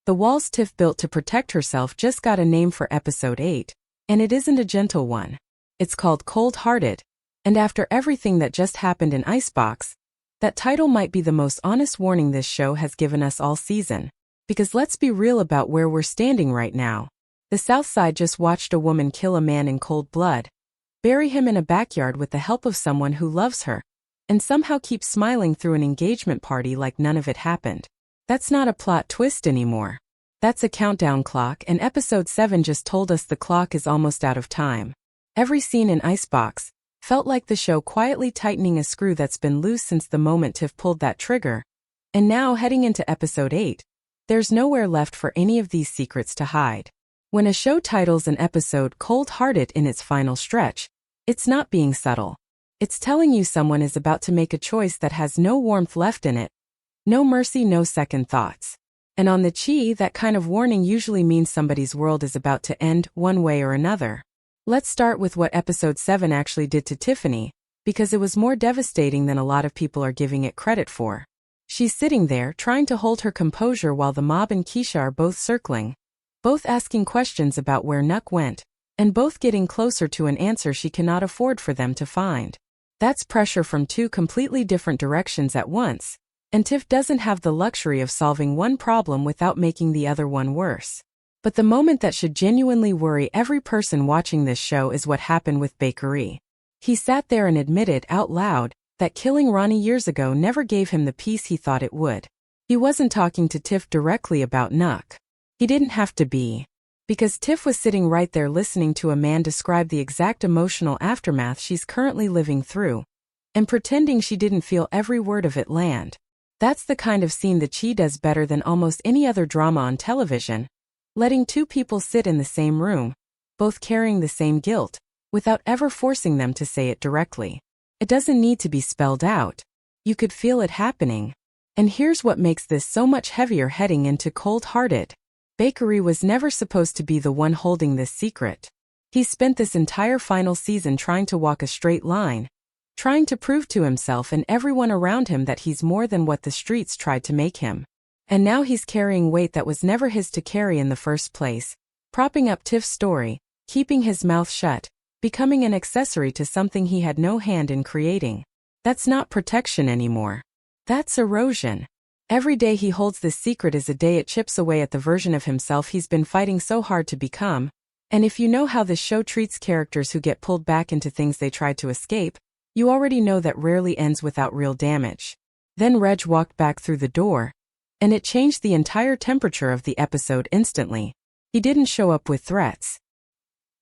The walls Tiff built to protect herself just got a name for episode 8, and it isn't a gentle one. It's called Cold-Hearted, and after everything that just happened in Icebox, that title might be the most honest warning this show has given us all season. Because let's be real about where we're standing right now. The Southside just watched a woman kill a man in cold blood, bury him in a backyard with the help of someone who loves her, and somehow keep smiling through an engagement party like none of it happened. That's not a plot twist anymore. That's a countdown clock, and episode 7 just told us the clock is almost out of time. Every scene in Icebox felt like the show quietly tightening a screw that's been loose since the moment Tiff pulled that trigger. And now, heading into episode 8, there's nowhere left for any of these secrets to hide. When a show titles an episode Cold-Hearted in its final stretch, it's not being subtle. It's telling you someone is about to make a choice that has no warmth left in it. No mercy, no second thoughts. And on the Chi, that kind of warning usually means somebody's world is about to end one way or another. Let's start with what episode 7 actually did to Tiffany, because it was more devastating than a lot of people are giving it credit for. She's sitting there, trying to hold her composure while the mob and Keisha are both circling, both asking questions about where Nuck went, and both getting closer to an answer she cannot afford for them to find. That's pressure from two completely different directions at once, and Tiff doesn't have the luxury of solving one problem without making the other one worse. But the moment that should genuinely worry every person watching this show is what happened with Bakari. He sat there and admitted out loud that killing Ronnie years ago never gave him the peace he thought it would. He wasn't talking to Tiff directly about Nuck. He didn't have to be. Because Tiff was sitting right there listening to a man describe the exact emotional aftermath she's currently living through, and pretending she didn't feel every word of it land. That's the kind of scene the Chi does better than almost any other drama on television, letting two people sit in the same room, both carrying the same guilt, without ever forcing them to say it directly. It doesn't need to be spelled out. You could feel it happening. And here's what makes this so much heavier heading into Cold-Hearted. Bakari was never supposed to be the one holding this secret. He spent this entire final season trying to walk a straight line, trying to prove to himself and everyone around him that he's more than what the streets tried to make him. And now he's carrying weight that was never his to carry in the first place, propping up Tiff's story, keeping his mouth shut, becoming an accessory to something he had no hand in creating. That's not protection anymore. That's erosion. Every day he holds this secret is a day it chips away at the version of himself he's been fighting so hard to become. And if you know how this show treats characters who get pulled back into things they tried to escape, you already know that rarely ends without real damage. Then Reg walked back through the door, and it changed the entire temperature of the episode instantly. He didn't show up with threats.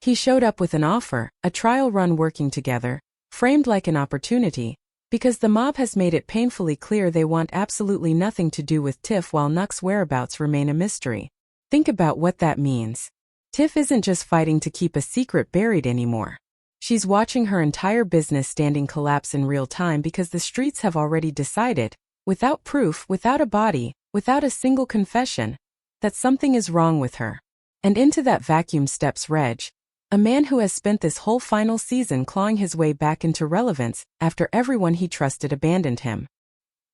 He showed up with an offer, a trial run working together, framed like an opportunity, because the mob has made it painfully clear they want absolutely nothing to do with Tiff while Nuck's whereabouts remain a mystery. Think about what that means. Tiff isn't just fighting to keep a secret buried anymore. She's watching her entire business standing collapse in real time because the streets have already decided, without proof, without a body, without a single confession, that something is wrong with her. And into that vacuum steps Reg, a man who has spent this whole final season clawing his way back into relevance after everyone he trusted abandoned him.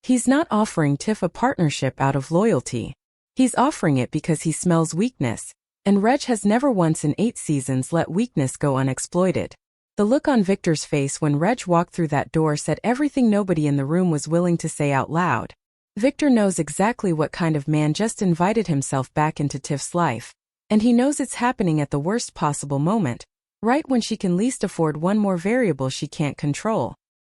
He's not offering Tiff a partnership out of loyalty. He's offering it because he smells weakness, and Reg has never once in 8 seasons let weakness go unexploited. The look on Victor's face when Reg walked through that door said everything nobody in the room was willing to say out loud. Victor knows exactly what kind of man just invited himself back into Tiff's life. And he knows it's happening at the worst possible moment, right when she can least afford one more variable she can't control.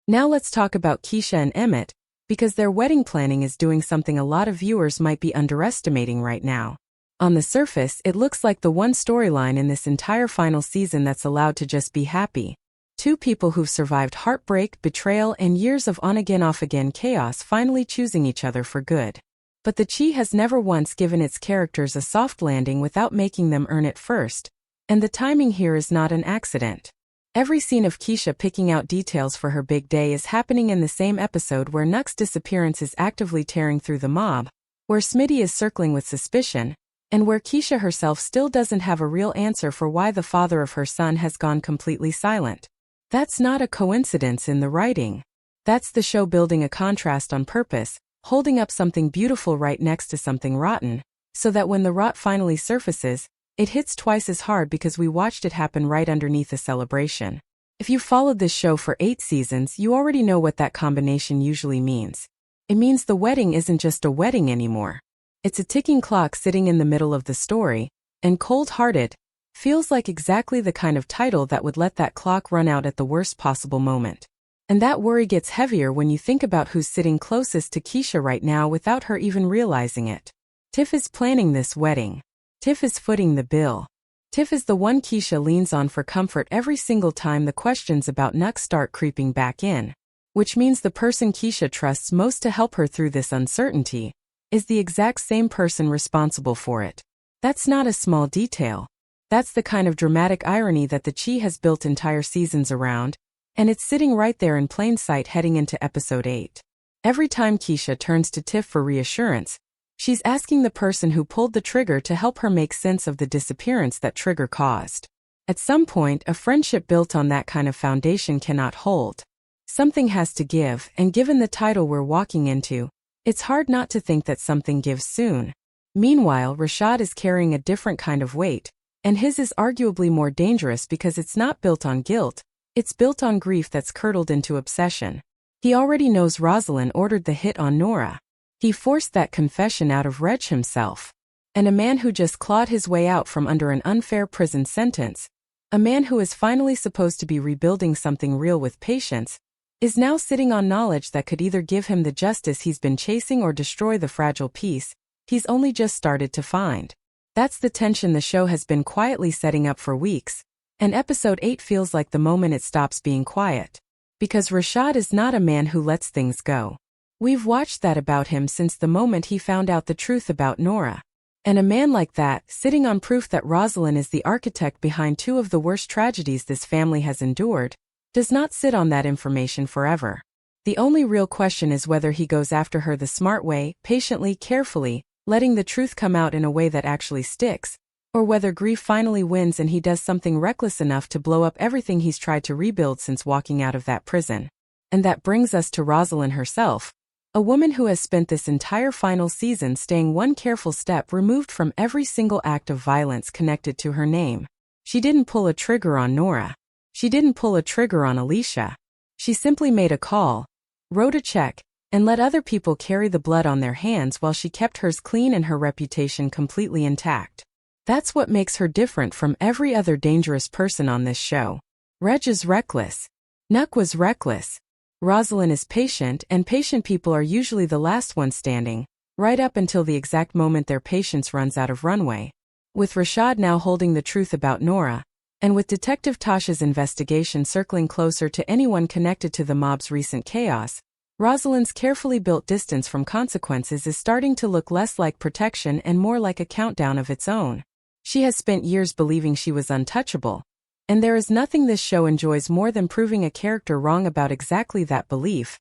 Now let's talk about Keisha and Emmett, because their wedding planning is doing something a lot of viewers might be underestimating right now. On the surface, it looks like the one storyline in this entire final season that's allowed to just be happy. Two people who've survived heartbreak, betrayal, and years of on-again off-again chaos finally choosing each other for good. But the Chi has never once given its characters a soft landing without making them earn it first, and the timing here is not an accident. Every scene of Keisha picking out details for her big day is happening in the same episode where Nuck's disappearance is actively tearing through the mob, where Smitty is circling with suspicion, and where Keisha herself still doesn't have a real answer for why the father of her son has gone completely silent. That's not a coincidence in the writing. That's the show building a contrast on purpose, holding up something beautiful right next to something rotten, so that when the rot finally surfaces, it hits twice as hard because we watched it happen right underneath the celebration. If you've followed this show for 8 seasons, you already know what that combination usually means. It means the wedding isn't just a wedding anymore. It's a ticking clock sitting in the middle of the story, and cold-hearted feels like exactly the kind of title that would let that clock run out at the worst possible moment. And that worry gets heavier when you think about who's sitting closest to Keisha right now without her even realizing it. Tiff is planning this wedding. Tiff is footing the bill. Tiff is the one Keisha leans on for comfort every single time the questions about Nuck start creeping back in. Which means the person Keisha trusts most to help her through this uncertainty is the exact same person responsible for it. That's not a small detail. That's the kind of dramatic irony that the Chi has built entire seasons around, and it's sitting right there in plain sight heading into episode 8. Every time Keisha turns to Tiff for reassurance, she's asking the person who pulled the trigger to help her make sense of the disappearance that trigger caused. At some point, a friendship built on that kind of foundation cannot hold. Something has to give, and given the title we're walking into, it's hard not to think that something gives soon. Meanwhile, Rashad is carrying a different kind of weight, and his is arguably more dangerous because it's not built on guilt, it's built on grief that's curdled into obsession. He already knows Roselyn ordered the hit on Nora. He forced that confession out of Rege himself. And a man who just clawed his way out from under an unfair prison sentence, a man who is finally supposed to be rebuilding something real with patience, is now sitting on knowledge that could either give him the justice he's been chasing or destroy the fragile peace he's only just started to find. That's the tension the show has been quietly setting up for weeks, and episode 8 feels like the moment it stops being quiet. Because Rashad is not a man who lets things go. We've watched that about him since the moment he found out the truth about Nora. And a man like that, sitting on proof that Rosalyn is the architect behind 2 of the worst tragedies this family has endured, does not sit on that information forever. The only real question is whether he goes after her the smart way, patiently, carefully, letting the truth come out in a way that actually sticks, or whether grief finally wins and he does something reckless enough to blow up everything he's tried to rebuild since walking out of that prison. And that brings us to Rosalyn herself, a woman who has spent this entire final season staying one careful step removed from every single act of violence connected to her name. She didn't pull a trigger on Nora. She didn't pull a trigger on Alicia. She simply made a call, wrote a check, and let other people carry the blood on their hands while she kept hers clean and her reputation completely intact. That's what makes her different from every other dangerous person on this show. Reg is reckless. Nuck was reckless. Roselyn is patient, and patient people are usually the last ones standing, right up until the exact moment their patience runs out of runway. With Rashad now holding the truth about Nora, and with Detective Tasha's investigation circling closer to anyone connected to the mob's recent chaos, Rosalyn's carefully built distance from consequences is starting to look less like protection and more like a countdown of its own. She has spent years believing she was untouchable, and there is nothing this show enjoys more than proving a character wrong about exactly that belief,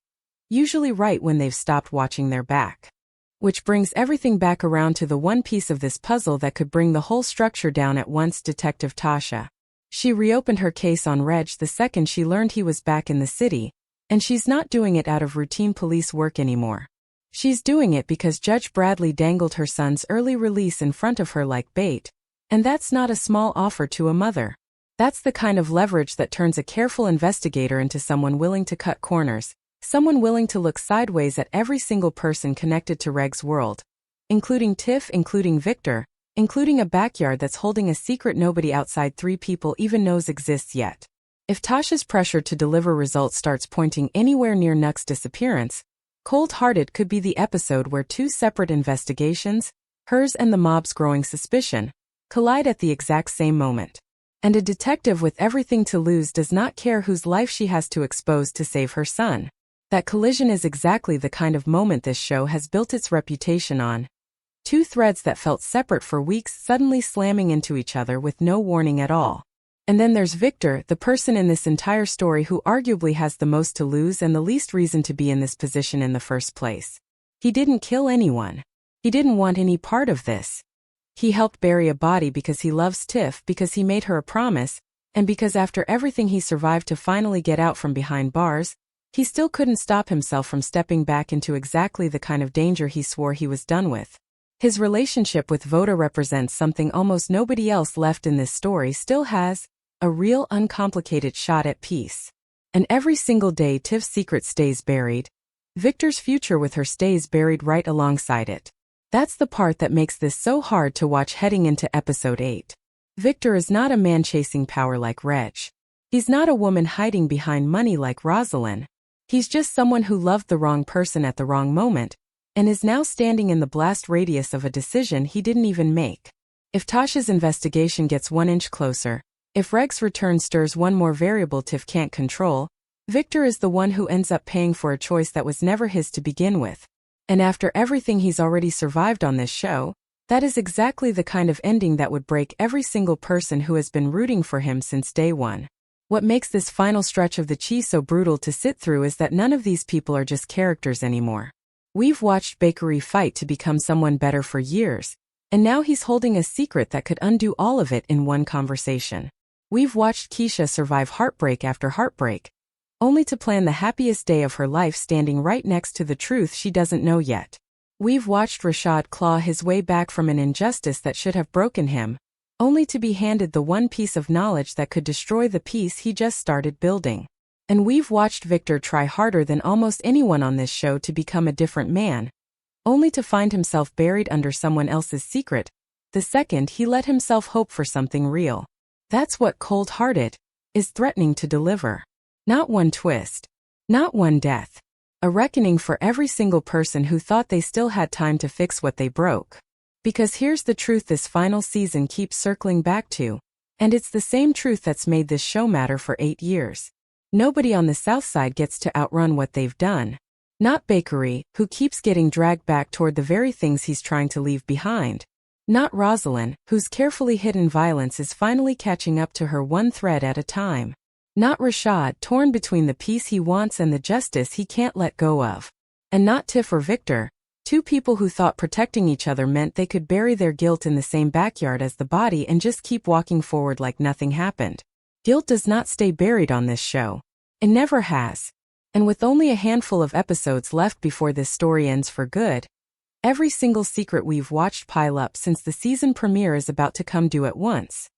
usually right when they've stopped watching their back. Which brings everything back around to the one piece of this puzzle that could bring the whole structure down at once: Detective Tasha. She reopened her case on Reg the second she learned he was back in the city, and she's not doing it out of routine police work anymore. She's doing it because Judge Bradley dangled her son's early release in front of her like bait, and that's not a small offer to a mother. That's the kind of leverage that turns a careful investigator into someone willing to cut corners, someone willing to look sideways at every single person connected to Reg's world, including Tiff, including Victor, including a backyard that's holding a secret nobody outside 3 people even knows exists yet. If Tasha's pressure to deliver results starts pointing anywhere near Nuck's disappearance, Cold-Hearted could be the episode where 2 separate investigations, hers and the mob's growing suspicion, collide at the exact same moment. And a detective with everything to lose does not care whose life she has to expose to save her son. That collision is exactly the kind of moment this show has built its reputation on. 2 threads that felt separate for weeks suddenly slamming into each other with no warning at all. And then there's Victor, the person in this entire story who arguably has the most to lose and the least reason to be in this position in the first place. He didn't kill anyone. He didn't want any part of this. He helped bury a body because he loves Tiff, because he made her a promise, and because after everything he survived to finally get out from behind bars, he still couldn't stop himself from stepping back into exactly the kind of danger he swore he was done with. His relationship with Voda represents something almost nobody else left in this story still has: a real uncomplicated shot at peace. And every single day Tiff's secret stays buried. Victor's future with her stays buried right alongside it. That's the part that makes this so hard to watch heading into episode 8. Victor is not a man chasing power like Reg. He's not a woman hiding behind money like Roselyn. He's just someone who loved the wrong person at the wrong moment, and is now standing in the blast radius of a decision he didn't even make. If Tasha's investigation gets 1 inch closer, if Reg's return stirs one more variable Tiff can't control, Victor is the one who ends up paying for a choice that was never his to begin with. And after everything he's already survived on this show, that is exactly the kind of ending that would break every single person who has been rooting for him since day one. What makes this final stretch of the cheese so brutal to sit through is that none of these people are just characters anymore. We've watched Bakari fight to become someone better for years, and now he's holding a secret that could undo all of it in one conversation. We've watched Keisha survive heartbreak after heartbreak, only to plan the happiest day of her life standing right next to the truth she doesn't know yet. We've watched Rashad claw his way back from an injustice that should have broken him, only to be handed the one piece of knowledge that could destroy the peace he just started building. And we've watched Victor try harder than almost anyone on this show to become a different man, only to find himself buried under someone else's secret, the second he let himself hope for something real. That's what cold-hearted is threatening to deliver. Not one twist, not one death. A reckoning for every single person who thought they still had time to fix what they broke. Because here's the truth this final season keeps circling back to, and it's the same truth that's made this show matter for 8 years. Nobody on the Southside gets to outrun what they've done. Not Bakari, who keeps getting dragged back toward the very things he's trying to leave behind. Not Rosalyn, whose carefully hidden violence is finally catching up to her one thread at a time. Not Rashad, torn between the peace he wants and the justice he can't let go of. And not Tiff or Victor, two people who thought protecting each other meant they could bury their guilt in the same backyard as the body and just keep walking forward like nothing happened. Guilt does not stay buried on this show. It never has. And with only a handful of episodes left before this story ends for good, every single secret we've watched pile up since the season premiere is about to come due at once.